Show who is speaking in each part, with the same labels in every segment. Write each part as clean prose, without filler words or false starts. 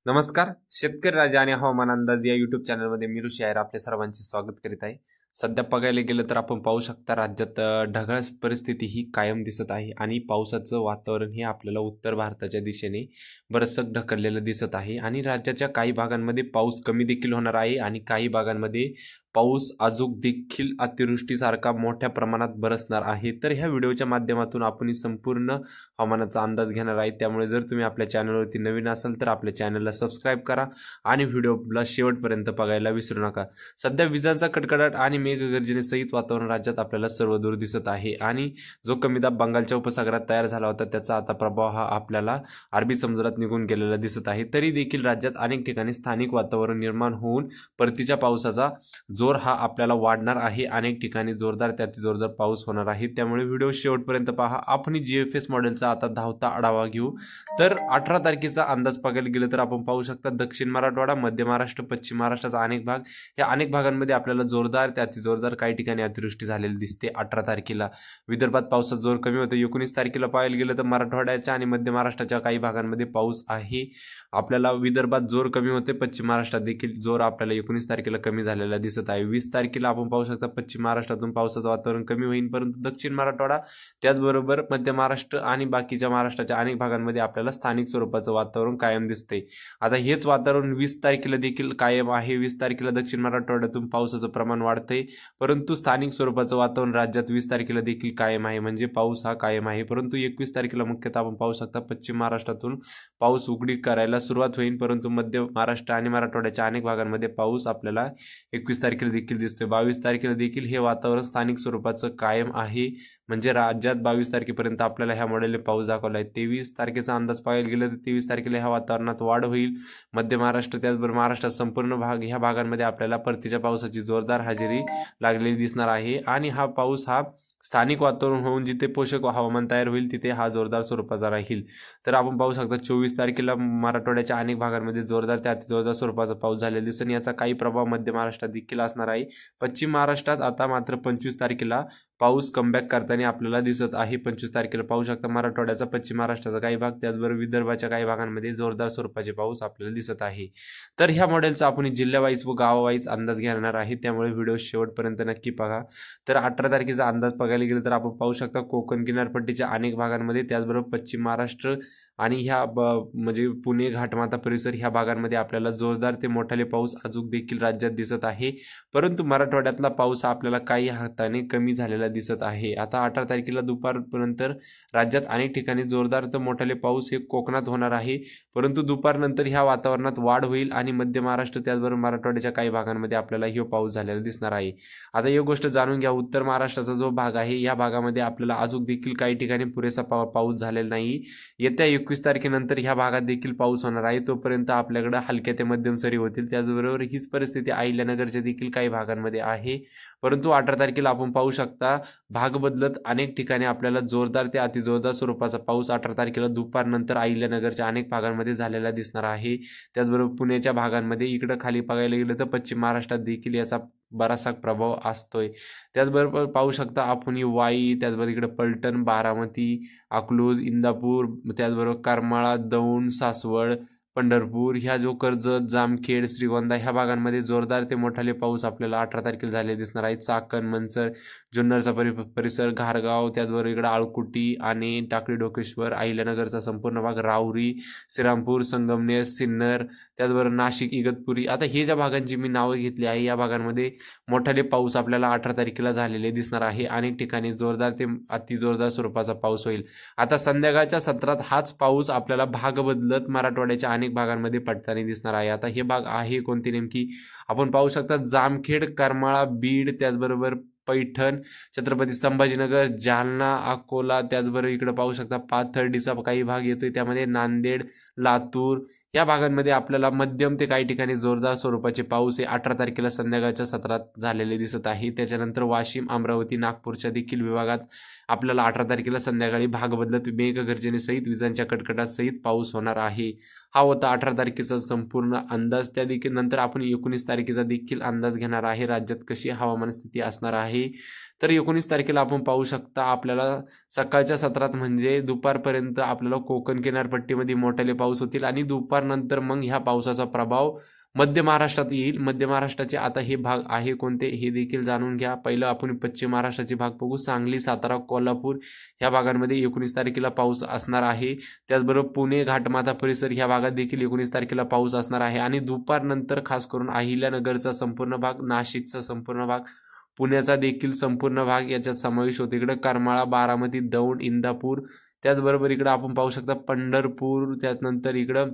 Speaker 1: नमस्कार. शेतकरी राजा आणि हवामान अंदाज या युट्यूब चॅनलमध्ये मी ऋषी आहेर आपले सर्वांचे स्वागत करीत आहे. सध्या बघायला गेलं तर आपण पाहू शकता राज्यात ढगाळ परिस्थिती ही कायम दिसत आहे आणि पावसाचं वातावरण हे आपल्याला उत्तर भारताच्या दिशेने बरचसं ढकललेलं दिसत आहे आणि राज्याच्या काही भागांमध्ये पाऊस कमी देखील होणार आहे आणि काही भागांमध्ये पाऊस अजून देखील अतिवृष्टीसारखा मोठ्या प्रमाणात बरसणार आहे. तर ह्या व्हिडिओच्या माध्यमातून आपण ही संपूर्ण हवामानाचा अंदाज घेणार आहे. त्यामुळे जर तुम्ही आपल्या चॅनलवरती नवीन असाल तर आपल्या चॅनलला सबस्क्राईब करा आणि व्हिडिओला शेवटपर्यंत बघायला विसरू नका. सध्या विजांचा कडकडाट आणि मेघगर्जनेसहित वातावरण राज्यात आपल्याला सर्वदूर दिसत आहे आणि जो कमी दाब बंगालच्या उपसागरात तयार झाला होता त्याचा आता प्रभाव हा आपल्याला अरबी समुद्रात निघून गेलेला दिसत आहे. तरी देखील राज्यात अनेक ठिकाणी स्थानिक वातावरण निर्माण होऊन परतीच्या पावसाचा जोर हा आपल्याला वाढणार आहे. अनेक ठिकाणी जोरदार ते अतिजोरदार पाऊस होणार आहे. त्यामुळे व्हिडिओ शेवटपर्यंत पहा. आपण GFS मॉडेलचा आता धावता आढावा घेऊ. तर 18 तारखेचा अंदाज बघायला गेलं तर आपण पाहू शकता दक्षिण मराठवाडा, मध्य महाराष्ट्र, पश्चिम महाराष्ट्राचा अनेक भाग, या अनेक भागांमध्ये आपल्याला जोरदार ते अतिजोरदार काही ठिकाणी अतिवृष्टी झालेली दिसते. 18 तारखेला विदर्भात पावसाचा जोर कमी होतो. 19 तारखेला पाहायला गेलं तर मराठवाड्याच्या आणि मध्य महाराष्ट्राच्या काही भागांमध्ये पाऊस आहे. आपल्याला विदर्भात जोर कमी होते. पश्चिम महाराष्ट्रात देखील जोर आपल्याला 19 तारखेला कमी झालेला दिसत आहे. 20 तारखेला आपण पाहू शकता पश्चिम महाराष्ट्रातून पावसाचं वातावरण कमी होईल, परंतु दक्षिण मराठवाडा त्याचबरोबर मध्य महाराष्ट्र आणि बाकीच्या महाराष्ट्राच्या अनेक भागांमध्ये आपल्याला स्थानिक स्वरूपाचं वातावरण कायम दिसते. आता हेच वातावरण 20 तारखेला देखील कायम आहे. 20 तारखेला दक्षिण मराठवाड्यातून पावसाचं प्रमाण वाढतंय, परंतु स्थानिक स्वरूपाचं वातावरण राज्यात 20 तारखेला देखील कायम आहे, म्हणजे पाऊस हा कायम आहे. परंतु 21 तारखेला मुख्यतः आपण पाहू शकता पश्चिम महाराष्ट्रातून पाऊस उघडीक करायला सुरुवात होईल, परंतु मध्य महाराष्ट्र आणि मराठवाड्याच्या अनेक भागांमध्ये पाऊस आपल्याला 21 तारखेला देखील दिसते. 22 तारखेला देखील हे वातावरण स्थानिक स्वरूपाचं कायम आहे, म्हणजे राज्यात 22 तारखेपर्यंत आपल्याला ह्या मॉडेलने पाऊस दाखवला आहे. 23 तारखेचा अंदाज पाहायला गेलं तर 23 तारखेला ह्या वातावरणात वाढ होईल. मध्य महाराष्ट्र त्याचबरोबर महाराष्ट्रात संपूर्ण भाग ह्या भागांमध्ये आपल्याला परतीच्या पावसाची जोरदार हजेरी लागलेली दिसणार आहे आणि हा पाऊस हा स्थानिक वातावरण होऊन जिथे पोषक हवामान तयार होईल तिथे हा जोरदार स्वरूपाचा राहील. तर आपण पाहू शकता 24 तारखेला मराठवाड्याच्या अनेक भागांमध्ये जोरदार ते अतिजोरदार स्वरूपाचा पाऊस झालेला दिसून याचा काही प्रभाव मध्य महाराष्ट्रात देखील असणार आहे. पश्चिम महाराष्ट्रात आता मात्र 25 तारखेला पाऊस कमबॅक करताना आपल्याला दिसत आहे. 25 तारखेला पाहू शकता मराठवाड्याचा, पश्चिम महाराष्ट्राचा काही भाग, त्याचबरोबर विदर्भाच्या काही भागांमध्ये जोरदार स्वरूपाचे पाऊस आपल्याला दिसत आहे. तर ह्या मॉडेलचा आपण जिल्ह्यावाईज व गावावाईज अंदाज घेणार आहे, त्यामुळे व्हिडिओ शेवटपर्यंत नक्की बघा. तर 18 तारखेचा अंदाज बघायला गेलं तर आपण पाहू शकता कोकण किनारपट्टीच्या अनेक भागांमध्ये, त्याचबरोबर पश्चिम महाराष्ट्र आणि ह्या म्हणजे पुणे, घाटमाता परिसर ह्या भागांमध्ये आपल्याला जोरदार ते मोठाले पाऊस अजून देखील राज्यात दिसत आहे. परंतु मराठवाड्यातला पाऊस आपल्याला काही हाताने कमी झालेला दिसत आहे. आता 18 तारखेला दुपारनंतर राज्यात अनेक ठिकाणी जोरदार तर मोठाले पाऊस हे कोकणात होणार आहे, परंतु दुपारनंतर ह्या वातावरणात वाढ होईल आणि मध्य महाराष्ट्र त्याचबरोबर मराठवाड्याच्या काही भागांमध्ये आपल्याला हे पाऊस झालेला दिसणार आहे. आता ही गोष्ट जाणून घ्या, उत्तर महाराष्ट्राचा जो भाग आहे या भागामध्ये आपल्याला अजून देखील काही ठिकाणी पुरेसा पाऊस झालेला नाही. येत्या 21 तारखेनंतर ह्या भागात देखील पाऊस होणार आहे. तोपर्यंत आपल्याकडे हलक्या ते मध्यम सरी होतील. त्याचबरोबर हीच परिस्थिती अहिल्यानगरच्या देखील काही भागांमध्ये आहे. परंतु 18 तारखेला आपण पाहू शकता भाग बदलत अनेक ठिकाणी आपल्याला जोरदार ते अतिजोरदार स्वरूपाचा पाऊस 18 तारखेला दुपारनंतर अहिल्यानगरच्या अनेक भागांमध्ये झालेला दिसणार आहे. त्याचबरोबर पुण्याच्या भागांमध्ये इकडं खाली बघायला गेलं तर पश्चिम महाराष्ट्रात देखील याचा बराचसा प्रभाव असतोय. त्याचबरोबर पाहू शकता आपण वाई, त्याचबरोबर इकडे पलटण, बारामती, अकलूज, इंदापूर, त्याचबरोबर करमाळा, दौंड, सासवड, पंढरपूर, ह्या जो कर्जत, जामखेड, श्रीगोंदा ह्या भागांमध्ये जोरदार ते मोठाले पाऊस आपल्याला 18 तारखेला झाले दिसणार आहेत. चाकण, मनसर, जुन्नरचा परिसर, घारगाव, त्याचबरोबर इकडे आळकुटी आणि टाकळी डोकेश्वर, अहिल्यानगरचा संपूर्ण भाग, राहुरी, श्रीरामपूर, संगमनेर, सिन्नर, त्याचबरोबर नाशिक, इगतपुरी. आता हे ज्या भागांची मी नावं घेतली आहे या भागांमध्ये मोठाले पाऊस आपल्याला 18 तारखेला झालेले दिसणार आहे. अनेक ठिकाणी जोरदार ते अतिजोरदार स्वरूपाचा पाऊस होईल. आता संध्याकाळच्या सत्रात हाच पाऊस आपल्याला भाग बदलत मराठवाड्याच्या अनेक भागांमध्ये पडताना दिसणार आहे. आता हे भाग आहे कोणती नेमकी आपण पाहू शकता जामखेड, करमाळा, बीड, त्याचबरोबर पैठण, छत्रपती संभाजीनगर, जालना, अकोला, त्याचबरोबर इकडे पाहू शकता पाथर्डीचा काही भाग येतोय, त्यामध्ये नांदेड, लातूर या भागांमध्ये आपल्याला मध्यम ते काही ठिकाणी जोरदार स्वरूपाचे पाऊस हे 18 तारखेला संध्याकाळच्या सत्रात झालेले दिसत आहे. त्याच्यानंतर वाशिम, अमरावती, नागपूरच्या देखील विभागात आपल्याला 18 तारखेला संध्याकाळी भाग बदलत मेघगर्जनेसहित विजांच्या कडकडासहित पाऊस होणार आहे. हा होता 18 तारखेचा संपूर्ण अंदाज. त्या देखील नंतर आपण 19 तारखेचा देखील अंदाज घेणार आहे, राज्यात कशी हवामान स्थिती असणार आहे. तर 19 तारखेला आपण पाहू शकता आपल्याला सकाळच्या सत्रात म्हणजे दुपारपर्यंत आपल्याला कोकण किनारपट्टीमध्ये मोठाले पाऊस होतील आणि दुपारनंतर मग ह्या पावसाचा प्रभाव मध्य महाराष्ट्रात येईल. मध्य महाराष्ट्राचे आता हे भाग आहे कोणते हे देखील जाणून घ्या. पहिलं आपण पश्चिम महाराष्ट्राचे भाग बघू. सांगली, सातारा, कोल्हापूर ह्या भागांमध्ये 19 तारखेला पाऊस असणार आहे. त्याचबरोबर पुणे, घाटमाथा परिसर ह्या भागात देखील 19 तारखेला पाऊस असणार आहे आणि दुपारनंतर खास करून अहिल्यानगरचा संपूर्ण भाग, नाशिकचा संपूर्ण भाग, पुण्याचा देखील संपूर्ण भाग याच्यात समावेश होतो. इकडे करमाळा, बारामती, दौंड, इंदापूर, त्याचबरोबर इकडे आपण पाहू शकता पंढरपूर, त्यानंतर इकडं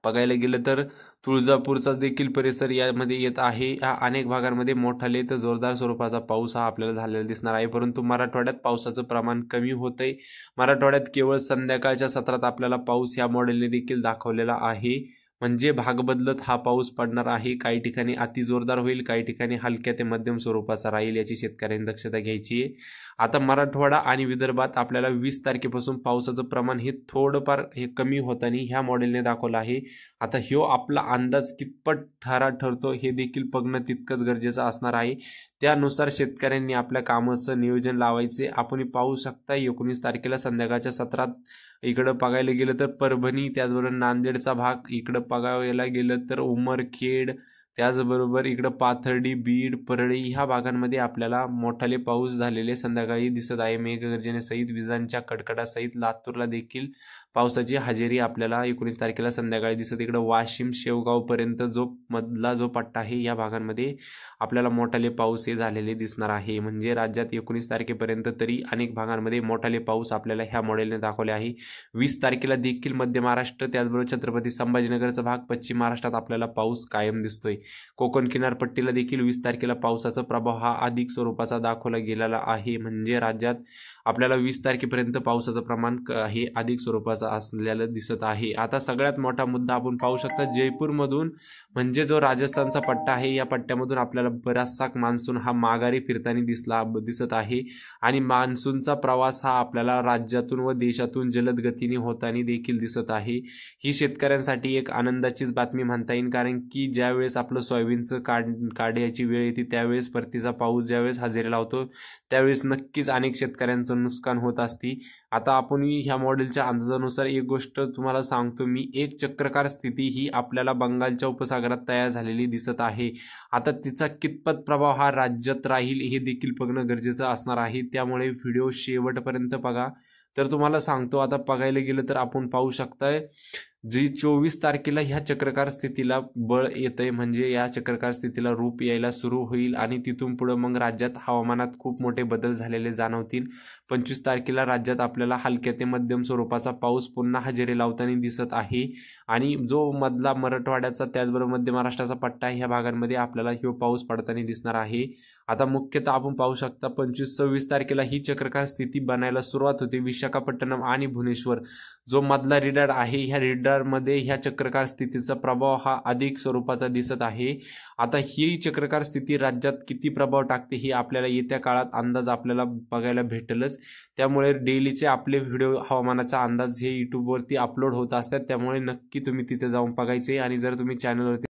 Speaker 1: बघायला गेलं तर तुळजापूरचा देखील परिसर यामध्ये येत आहे. ह्या अनेक भागांमध्ये मोठाले तर जोरदार स्वरूपाचा पाऊस हा आपल्याला झालेला दिसणार आहे. परंतु मराठवाड्यात पावसाचं प्रमाण कमी होतंय. मराठवाड्यात केवळ संध्याकाळच्या सत्रात आपल्याला पाऊस ह्या मॉडेलने देखील दाखवलेला आहे. म्हणजे भाग बदलत हा पाऊस पडणार आहे. काही ठिकाणी अति जोरदार होईल, काही ठिकाणी हलक्या ते मध्यम स्वरूपाचा राहील, याची शेतकऱ्यांनी दक्षता घ्यायची आहे. आता मराठवाडा आणि विदर्भात आपल्याला 20 तारखेपासून पावसाचं प्रमाण हे थोडंफार कमी होताना ह्या मॉडेलने दाखवलं आहे. आता ह्यो आपला अंदाज कितपत खरा ठरतो हे देखील बघणं तितकंच गरजेचं असणार आहे. त्यानुसार शेतकऱ्यांनी आपल्या कामाचं नियोजन लावायचे. आपण पाहू शकता 19 तारखेला संध्याकाळच्या सत्रात इकडं बघायला गेलं तर परभणी, त्याचबरोबर नांदेडचा भाग, इकडं बघायला गेलं तर उमरखेड, त्याचबरोबर इकडं पाथर्डी, बीड, परळी ह्या भागांमध्ये आपल्याला मोठाले पाऊस झालेले संध्याकाळी दिसत आहे. मेघगर्जनेसहित विजांच्या कडकडासहित लातूरला देखील पावसाची हजेरी आपल्याला 19 तारखेला संध्याकाळी दिसत. इकडं वाशिम, शेवगावपर्यंत जो मधला जो पट्टा आहे या भागांमध्ये आपल्याला मोठाले पाऊस हे झालेले दिसणार आहे. म्हणजे राज्यात 19 तारखेपर्यंत तरी अनेक भागांमध्ये मोठाले पाऊस आपल्याला ह्या मॉडेलने दाखवले आहे. 20 तारखेला देखील मध्य महाराष्ट्र, त्याचबरोबर छत्रपती संभाजीनगरचा भाग, पश्चिम महाराष्ट्रात आपल्याला पाऊस कायम दिसतोय. कोकण किनारपट्टीला देखील 20 तारखेला पावसाचा प्रभाव हा अधिक स्वरूपाचा दाखवला गेलेला आहे. म्हणजे राज्यात आपल्याला 20 तारखेपर्यंत पावसाचं प्रमाण हे अधिक स्वरूपाचं असलेलं दिसत आहे. आता सगळ्यात मोठा मुद्दा आपण पाहू शकता जयपूरमधून, म्हणजे जो राजस्थानचा पट्टा आहे या पट्ट्यामधून आपल्याला बराचसा मान्सून हा माघारी फिरताना दिसत आहे आणि मान्सूनचा प्रवास हा आपल्याला राज्यातून व देशातून जलद गतीने होताना देखील दिसत आहे. ही शेतकऱ्यांसाठी एक आनंदाचीच बातमी म्हणता येईल, कारण की ज्यावेळेस आपलं सोयाबीनचं काढायची वेळ येते त्यावेळेस परतीचा पाऊस ज्यावेळेस हजेरी लावतो त्यावेळेस नक्कीच अनेक शेतकऱ्यांचं नुकसान होत असते. आता आपण ह्या मॉडेलच्या अंदाजानुसार एक गोष्ट तुम्हाला सांगतो मी, एक चक्रकार स्थिती ही आपल्याला बंगालच्या उपसागरात तयार झालेली दिसत आहे. आता तिचा कितपत प्रभाव हा राज्यात राहील हे देखील बघणं गरजेचं असणार आहे. त्यामुळे व्हिडिओ शेवटपर्यंत बघा. तर तुम्हाला सांगतो, आता बघायला गेलं तर आपण पाहू शकताय जी 24 तारखेला ह्या चक्रकार स्थितीला बळ येतंय, म्हणजे या चक्रकार स्थितीला रूप यायला सुरू होईल आणि तिथून पुढे मग राज्यात हवामानात खूप मोठे बदल झालेले जाणवतील. 25 तारखेला राज्यात आपल्याला हलक्या ते मध्यम स्वरूपाचा पाऊस पुन्हा हजेरी लावताना दिसत आहे आणि जो मधला मराठवाड्याचा त्याचबरोबर मध्य महाराष्ट्राचा पट्टा ह्या भागांमध्ये आपल्याला हा पाऊस पडताना दिसणार आहे. आता मुख्यतः आपण पाहू शकता 25-26 तारखेला ही चक्रकार स्थिती बनायला सुरुवात होते. विशाखापट्टणम आणि भुवनेश्वर जो मधला रिडार आहे ह्या रिडारमध्ये ह्या चक्रकार स्थितीचा प्रभाव हा अधिक स्वरूपाचा दिसत आहे. आता ही चक्रकार स्थिती राज्यात किती प्रभाव टाकते हे आपल्याला येत्या काळात अंदाज आपल्याला बघायला भेटेलच. त्यामुळे डेलीचे आपले व्हिडिओ हवामानाचा अंदाज हे यूट्यूबवरती अपलोड होत असतात, त्यामुळे नक्की तुम्ही तिथे जाऊन बघायचे. आणि जर तुम्ही चॅनलवरती